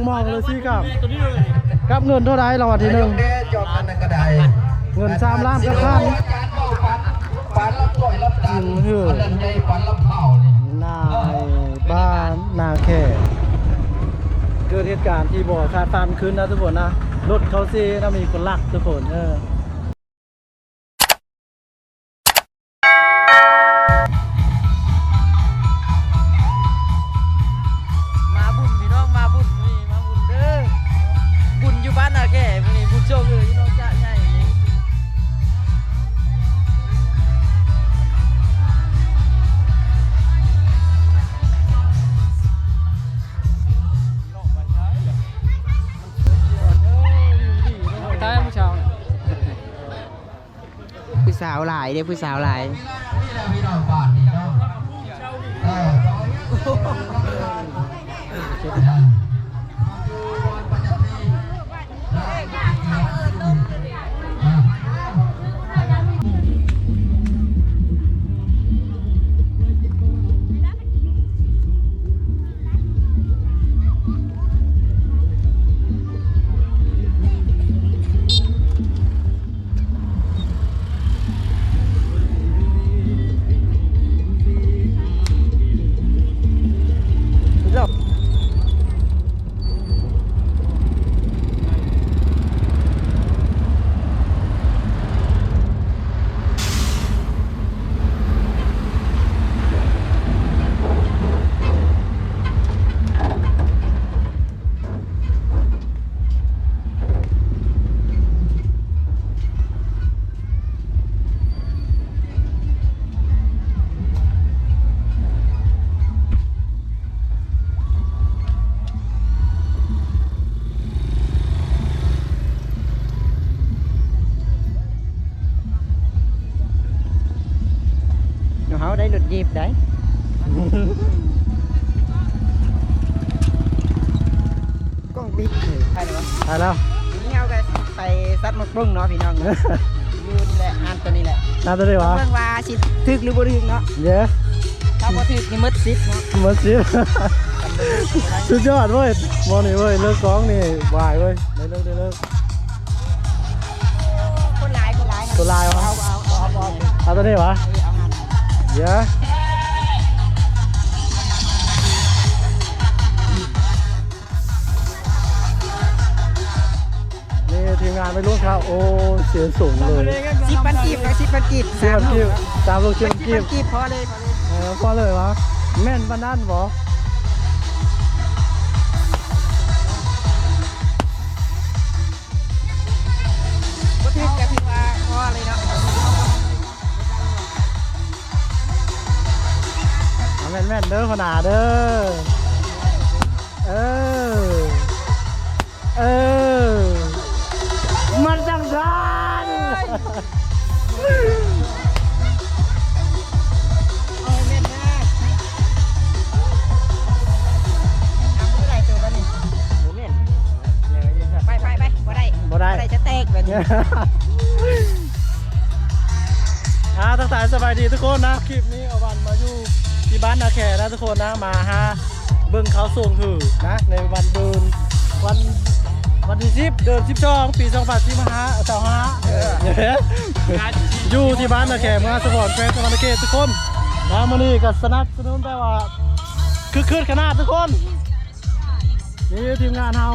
มองเลยสิกับเงินเท่าไรเราวันที่หนึ่งเงิน3 ล้านกับพันจิมหือนายบ้านนาแค่เกิดเหตุการณ์ที่บ่อคาดฟันขึ้นนะทุกคนนะรถเขาซีนะมีคนลักทุกคนมาบุญพี่น้องมาบุญนี่มาบุญเด้อบุญอยู่บ้านนาแก่นี่บุญโชคเลยพี่น้องจ้าใหญ่ผู้สาวหลายเด้ผู้สาวหลายเขาได้หลุดหยิบได้กล้องบิ๊กใช่ไหมใช่แล้วนี่เอาไปใส่ซัดหมกปรุงเนาะพี่น้องยืนแหละอันตัวนี้แหละน่าจะได้วะเมืองว่าชิดทึกหรือบ่ทึกเนาะเยอะถ้าบ่ทึกนี่มืดซิดเนาะมืดซิดสุดยอดเว้ยมองนี่เว้ยเลิกกองนี่วายเว้ยได้เลิกคนลายตัวลายวะเอาตัวนี้วะเยอะนี่ทีมงานไปร่วมครับโอ้เสียงสูงเลย10,000 กีบกับ10,000 กีบ3 ลูก10,000 กีบพอเลยพอเลยวะแม่นบ้านนั่นบ่บ่ทึกกับพี่ว่าพอเลยเนาะแม่นเด้อขนาดเด้อมันจังกันแม่นมากเอาผู้ใดตัวกันนี่แม่นไปบ่ได้จะแตกแบบนี้ตั้งแต่สบายดีทุกคนนะคลิปนี้เอาวันมาอยู่ที่บ้านนาแขนะทุกคนนะมาเบิ่งเขาส่งถือนะในวันเดินวันที่10 เดือน 12 ปี2025อยู่ที่บ้านนาแขเมืองสปอร์ตแฟนสวรรณเขตทุกคนนะมื้อนี้ก็สนับสนุนได้ว่าคือขนาดทุกคนนี่ทีมงานเฮา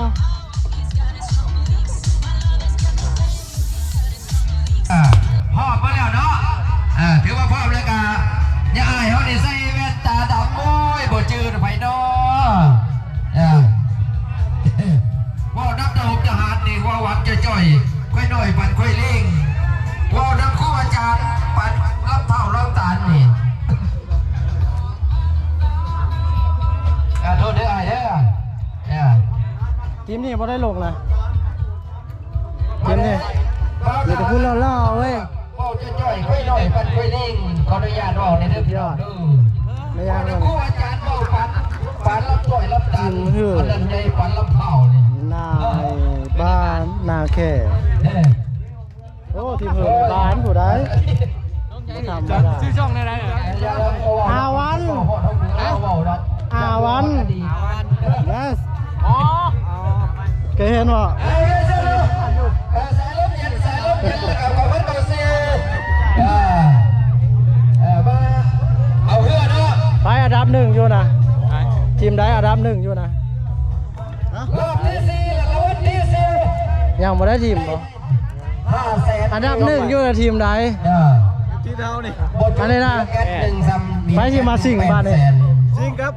พ่อมาแล้วเนาะถือว่าพ่อเลยกะอย่าอายเขาได้ใส่แว่นตาดำโอ้ยบ่จืดไผเนาะว่านักดาวทหารนี่ว่าวัดจะจ่อยค่อยหน่อยปันค่อยเล่งว่านักครูอาจารย์ปันรับเท่ารับตาลนี่โทษเด้อไอ้เด้อทีมนี้บ่ได้ลงนะทีมนี้เดี๋ยวจะพูดล่อๆเว้ยว่าจะจ่อยค่อยหน่อยปันค่อยเล่งขออนุญาตว่าในเรื่องพี่น้องไม่ยากเลยครูอาจารย์ว่าปันรับจ่อยรับตาลอันนั้นใหญ่ปันรับเท่านี่นายบ้านนาแค่โอ้ทีมเหินบ้านผู้ใดทำไม่ได้ชื่อช่องได้อาวันyes อ๋อ เห็นว่า สายลมเย็นกับความมั่นคงเสียมาเอาเรือเนาะ ไปอันดับหนึ่งอยู่นะทีมได้อันดับหนึ่งอยู่นะ รอบที่สี่แล้ววันที่สี่ ยังไม่ได้ทีมบ่ 500,000 อันดับหนึ่งอยู่ในทีมใด ที่เท่านี่ อันนี้นะ แอดหนึ่งซ้ำ ไปที่มาสิ่งบ้านนี่ จริงครับ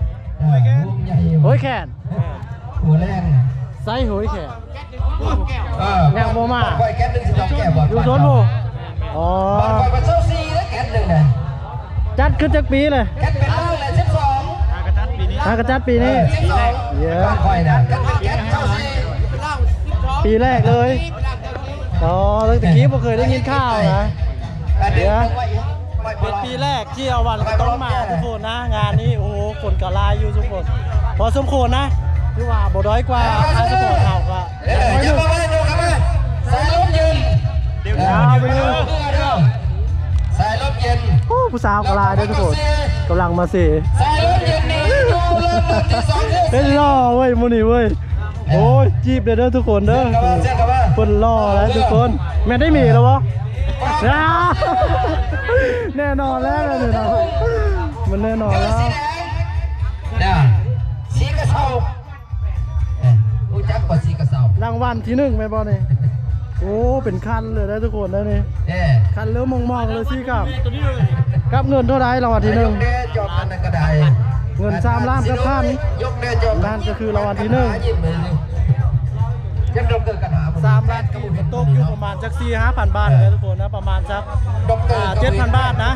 โอ้ยแขน หัวแรง ไซโหยแขน แก้แก๊สหนึ่งสิบสองแก้วบ่ อยู่โซนโบอ๋อ บ่อนไปเช่าซีแล้วแก๊สหนึ่งน่ะ จัดขึ้นจากปีเลย แก๊สเป็นเล่าเลย12 อากระจัดปีนี้ 12 เยอะ บ้านคอยนะแก๊สเช่าซี ปีแรกเลยอ๋อตั้งแต่กี้ผมเคยได้ยินข่าวนะเดี๋ยวเป็นปีแรกที่เอาวันต้องมาทุกคนนะงานนี้โอ้โหคนกะลายอยู่ทุกคนพอสมควรนะคือว่าบ่ด้อยกว่าอาสปอร์ตเฮาก็ ไม่ ไม่ ดู รู้ มาดูครับสายลมเย็น ยาวไปเลย สายลมเย็น โอ้ผู้สาวกะลายด้วยทุกคนกำลังมาสิ สายลมเย็นนี่ดูเริ่มต้นที่2 เป็นล่อเว้ยมูนี่เว้ยโอ้ยจีบเด้อทุกคนเด้อ เส้นกับว่า คนล่อแล้วทุกคนแม่ได้มีแล้ววะแน่นอนแล้วเนี่ยนะมันแน่นอนแล้ว สีแดงเนี่ยสีกระเซารู้จักกว่าสีกระเซาร างวัลที่หนึ่งไหมบอลนี่โอ้เป็นคันเลยนะทุกคนนะนี่ เอ๊ คันเริ่มมองๆเลยสิกับเงินเท่าไรรางวัลที่หนึ่ง ยกเด้จอบอันนั้นก็ได้ เงิน3 ล้านกับพัน ยกเด้จอบ นั่นก็คือรางวัลที่หนึ่ง ยังดมเกิดกันหา 3 ล้านกีบตกอยู่ประมาณสัก4-5,000 บาทเลยทุกคนนะประมาณสัก7,000 บาทนะ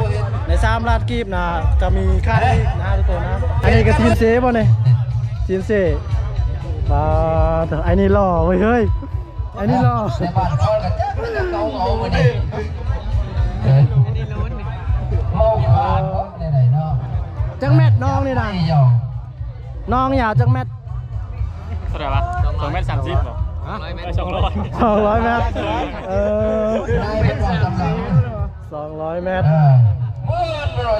ใน3 ล้านกีบนะจะมีค่าที่นะทุกคนนะอันนี้ก็ทีมเซฟบ่เนี่ยทีมเซฟแต่อันนี้หล่อเว้ยเฮ้ยอันนี้หล่อ ในบ้านเขาก็จะเกาเอาไปดิเมาขาดไหนเนาะ จังแมทน้องนี่นะ ไม่ยอม น้องอยากจังแมท เท่าไหร่วะ2.30 บ่200 200 เมตรได้เป็นวันกำลัง 200 เมตร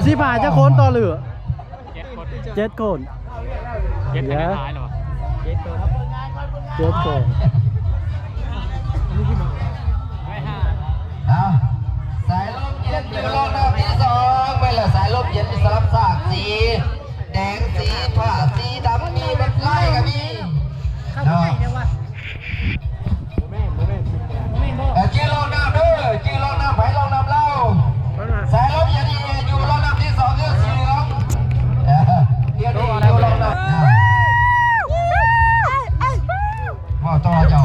สิผ่านจะโคนต่อเหลือ7 คน เย็ดกันท้ายเหรอวะ 7 คน เอาสายลมเย็นอยู่รอบที่2ไปละสายลมเย็นมีสลับซากสีแดงสีผ้าสีดำมีแบบไล่กับมีเนาะชื่อลองน้ำเด้อชื่อลองน้ำไผ่ลองน้ำเล่าสายลมเย็นอยู่รอบน้ำที่2คือสีเหลืองเดี๋ยวอยู่รอบน้ำว่าตัวเจ้า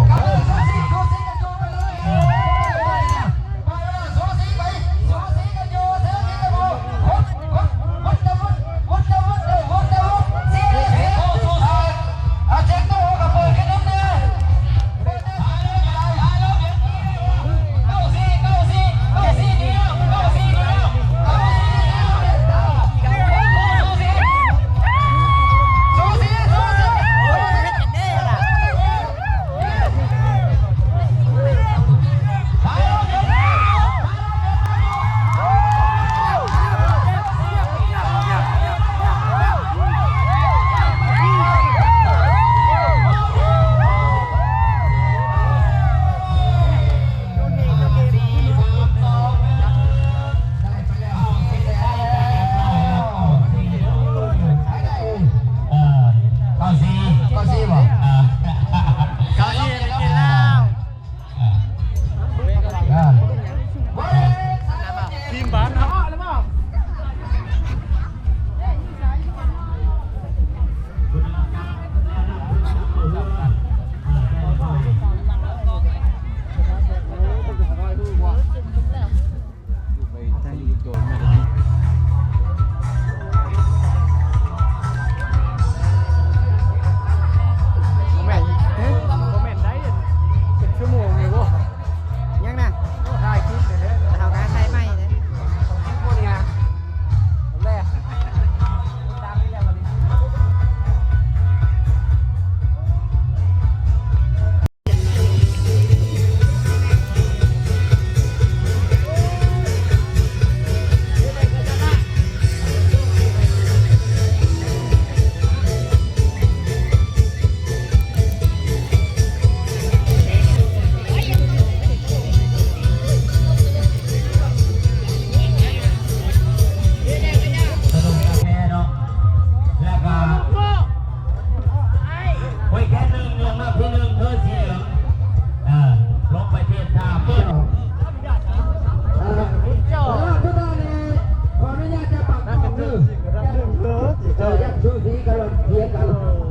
ยัดชูสีกันเถียงกัน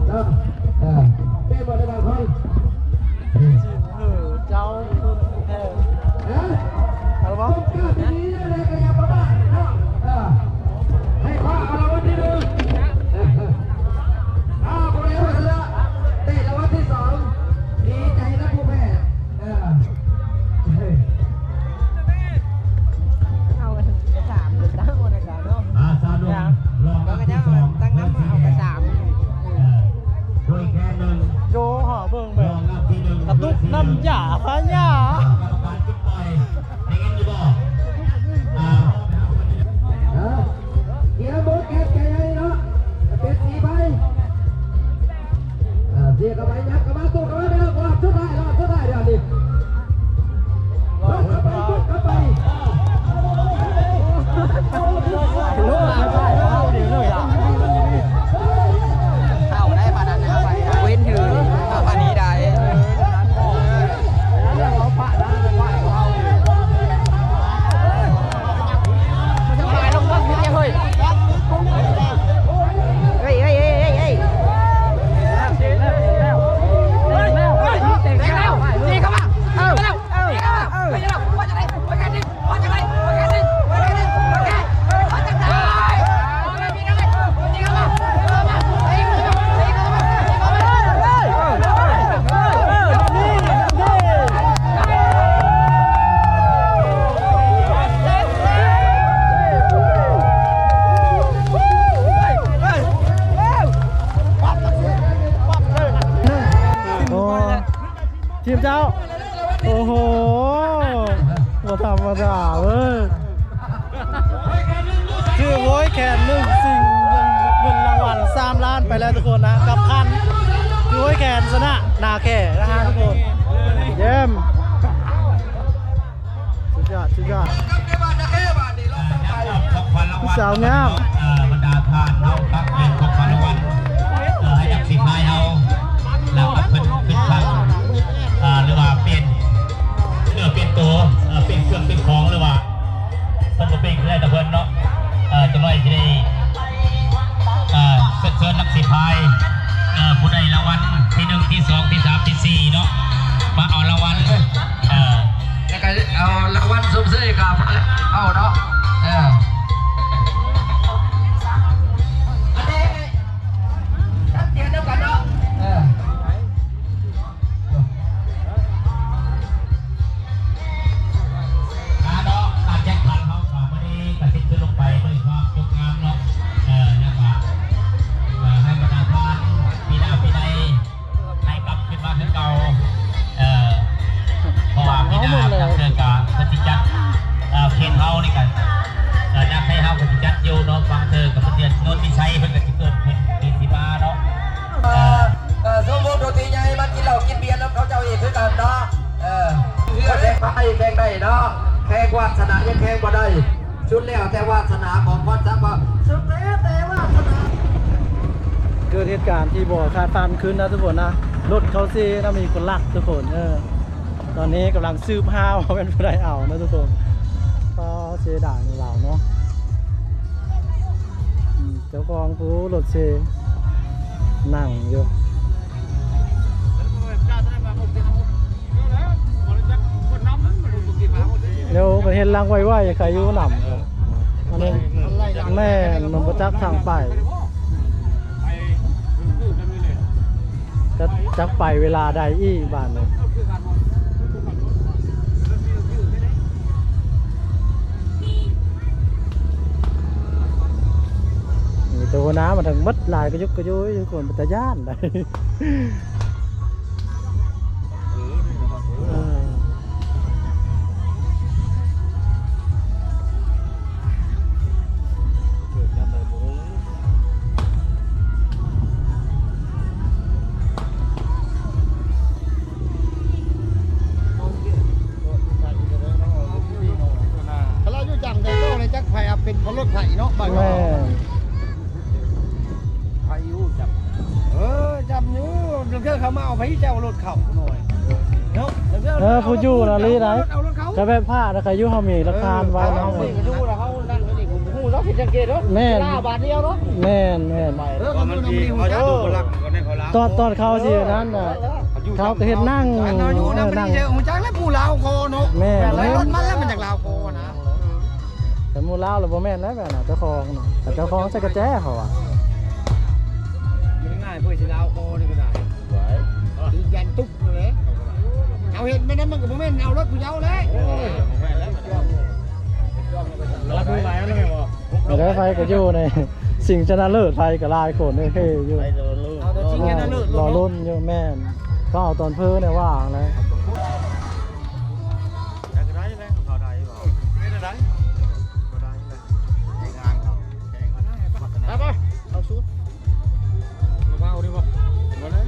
เนาะเป็นบริบาลคน เจ้าคุณแท้อะไรบ้าง ให้ข้าเอาละวันที่หนึ่งผู้ใดผู้ชนะได้รางวัลที่สองดีใจนะผู้แพ้ เอากระสามหรือตั้งวันกระสามเนาะ สามดวงรอง แล้วก็ ที่ จะ สอง ตั้งน้ำมาเอากระสาม โดยแค่หนึ่ง โยห่อเบิ่งแบ รอบ งที่หนึ่ง กระตุกน้ำหยาพะหยาก รรมการคิดไปในเงินอยู่บ่เกียร์โบ๊ทแคบใจเนาะเป็นสีใบเสียกับใบยักษ์กับมาตู้กับมาเดี๋ยวรอบสุดท้ายเดี๋ยวนี้เข้าไปเข้าไป ลูกไม่ได้เข้าเดี๋ยวเลยอ่ะ เข้าได้ปานนั้นนะไปเว้นถือเข้าปานนี้ได้ แล้วเราปะได้ปะเข้า มันจะมาลงบ้างพี่เฮ้ยเฮ้ยนี่เข้ามาทีมเจ้าโอ้โหมาธรรมดาเว้ยคือโว้ยแขนหนึ่งสิ่งเงินรางวัล3 ล้านไปแล้วทุกคนนะกับคันคือโว้ยแขนชนะนาแข่นะฮะทุกคนเยี่ยมสุดยอดสาวงาม บรรดาทานเอาครับเป็นของขวัญรางวัลให้กับสิบนายเอาแล้วก็ขึ้นข้างหรือว่าเป็นตัวเป็นเครื่องเป็นของหรือว่าสมุดเป็นได้แต่เพิ่นเนาะจะน้อยที่ได้เชิญนักสิบพายผู้ใดรางวัลที่1ที่2ที่3ที่4เนาะมาเอารางวัลแล้วก็เอารางวัลสมเด็จกับเอาเนาะอันนี้ทัดเทียนเดียวกันเนาะการแจ้งพันเขาไม่ได้กระติกขึ้นลงไปไม่ได้ความยกงามเนาะนะครับให้บรรดาทานปีหน้าปีใดให้กลับขึ้นมาขึ้นเก่าเพราะว่าปีหน้าทางเดินการปฏิจัดเขตเฮานี่กันนักให้เฮาปฏิจัดอยู่เนาะฟังเธอกับเพื่อนโน้ตมีชัยเพื่อนกับที่เกิดเป็นสีมาเนาะสมมติโดยที่ใหญ่มันกินเหล้ากินเบียร์แล้วเขาเจ้าอีกคือกันเนาะเพื่อแข่งไปแข่งได้เนาะแข่งวาสนายังแข่งบ่ได้ชุดแล้วแต่วาสนาของพรสักว่าชุดแล้วแต่วาสนา เกิดเหตุการณ์ที่บ่อคาดฟันขึ้นนะทุกคนนะรถเขาซีนะมีคนลักทุกคนตอนนี้กำลังสืบหาว่าเป็นผู้ใดเอานะทุกคนก็เสียดายในเราเนาะเจ้าของผู้รถเซนั่งอยู่เดี๋ยวประเทศลังไว้ใครอยู่หนำอันนี้แม่มันประจักทางไปจะจักไปเวลาใดอีบ้านเลยมีตัวน้ำมาถึงมัดลายก็ยุกก็ยุ้ยทุกคนเป็นตาย่านได้เป็นของรถไถเนาะบ้าน แม่ ไถอยู่จับจำอยู่เรื่องเขามาเอาไปเจ้ารถเข่าหน่อยเนาะ ผู้ยู่นะลีไหนจะแบบผ้านะใครยู่เขามีราคาไว้ เอา เนาะ ไปอยู่แล้วเขาดันไปดิผมหูแล้ว ผิดสังเกตเนาะ แม่น ลาบาทเดียวเนาะ แม่นมันมีเขาจะดูหลักก็ในเขาลาว ตอนเขาสินั้นน่ะเขาก็เฮ็ดนั่ง เราอยู่นะมันนี่เจอหูจักแล้วผู้ลาวโคเนาะ แม่น รถมันแล้วมันจากลาวโคนะ แต่หมู่ลาวแล้วบ่แม่นแล้วแบบน่ะเจ้าของน่ะแต่เจ้าของใส่กระแจเขาอ่ะ ง่ายเพื่อสิลาวโคนี่ก็ได้ดียันตุ๊บเลยเอาเห็นไม่นั้นมันก็บ่แม่นเอารถผู้เยาว์เลย แล้วคือไว้แล้วไม่บอก ไม่ได้ไฟก็อยู่ในสิ่งชนะเลิศไฟก็หลายคนเฮ้ยอยู่ เอาตัวจริงกันนะเลิศ รอรุ่นอยู่แม่นก็เอาตอนเพิ่นเนี่ยว่างเลย ไปเอาชุดมาเบาดิบ่มาเลย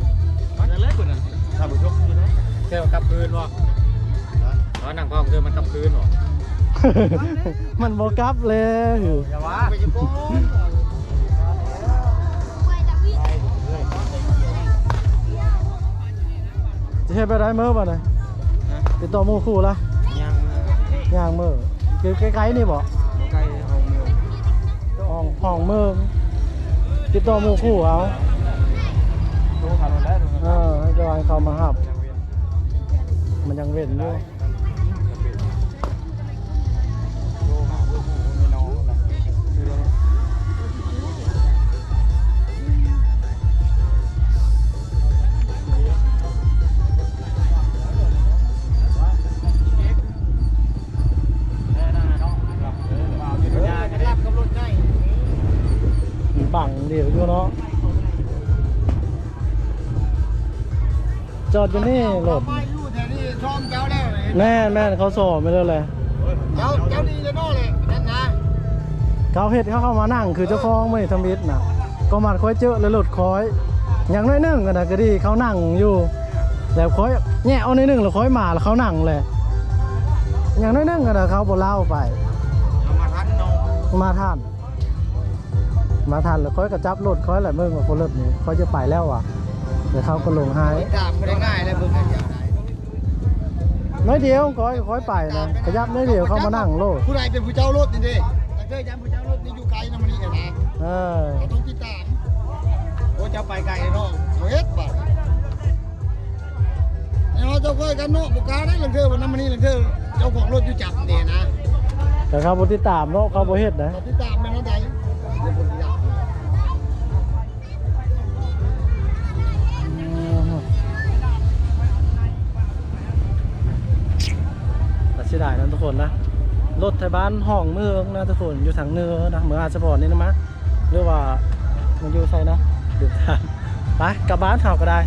มาจากเล็กกว่านั้นถ้าบุกยกนี่นะแค่กลับคืนวะนั่งพ่อคือมันกลับคืนวะ มันบ่กลับเลย อย่าว่าไปจะโกง จะเฮ็ดไปได้มื้อบ่น่ะติดต่อหมู่คู่ละย่างมื้อคือใกล้ๆนี่บ่ ไก่เอาเมือง ห้องมื้อติดต่อหมู่คู่เอา ดูขับรถแล้วดู ให้จอยเขามาหับมันยังเว้นอยู่ ดูขับรถไม่น้องนะคือรถ รับกับรถง่าย บังเดี๋ยวอยู่เนาะจอดอยู่นี่รถ ไม่รู้แต่นี่ชอมเจ้าแล้ว แม่นเขาสอบไปเลยเลย เจ้าดีเลยน้อเลยนั่นนะ เขาเฮ็ดเขาเข้ามานั่งคือเจ้าของไม่ทำมิดน่ะก็มาค่อยเจอแล้วรถคอยอย่างน้อยนึงกันนะก็ดีเขานั่งอยู่แล้วคอยแง่เอาในนึงแล้วคอยมาแล้วเขานั่งเลยอย่างน้อยนึงกันนะเขาบ่เล่าไป มาทันน้อง มาทันแล้วคอยก็จับรถคอยแหละมึงว่าคนรถนี้คอยจะไปแล้วอ่ะเดี๋ยวเขาก็ลงให้ ตามไม่ได้ง่ายเลยเพิ่งกันอย่างไร น้อยเดียวคอยไปนะขยับน้อยเดียวเขามานั่งโลด ผู้ใดเป็นผู้เจ้ารถนี่ดิแต่เคยจำผู้เจ้ารถนี่อยู่ไกลนะมันนี่นะ เราต้องติดตามโอ้เจ้าไปไกลเนาะเฮ็ดบ่เราเจ้าค่อยกันเนาะบุกการได้ลังเธอวันนั้นมันนี่ลังเธอเจ้าของรถอยู่จับนี่นะ แต่เขาบ่ติดตามเนาะเขาบ่เฮ็ดนะ เราติดตามแม่น้องใดเดี๋ยวผมอยาก แต่เสียดายนะทุกคนนะรถไทยบ้านห้องเมืองนะทุกคนอยู่ทางเหนือนะเมืองอาสปอร์ตนี่นะมะหรือว่ามันอยู่ไสนะเดินทางไปกลับบ้านเฮาก็ได้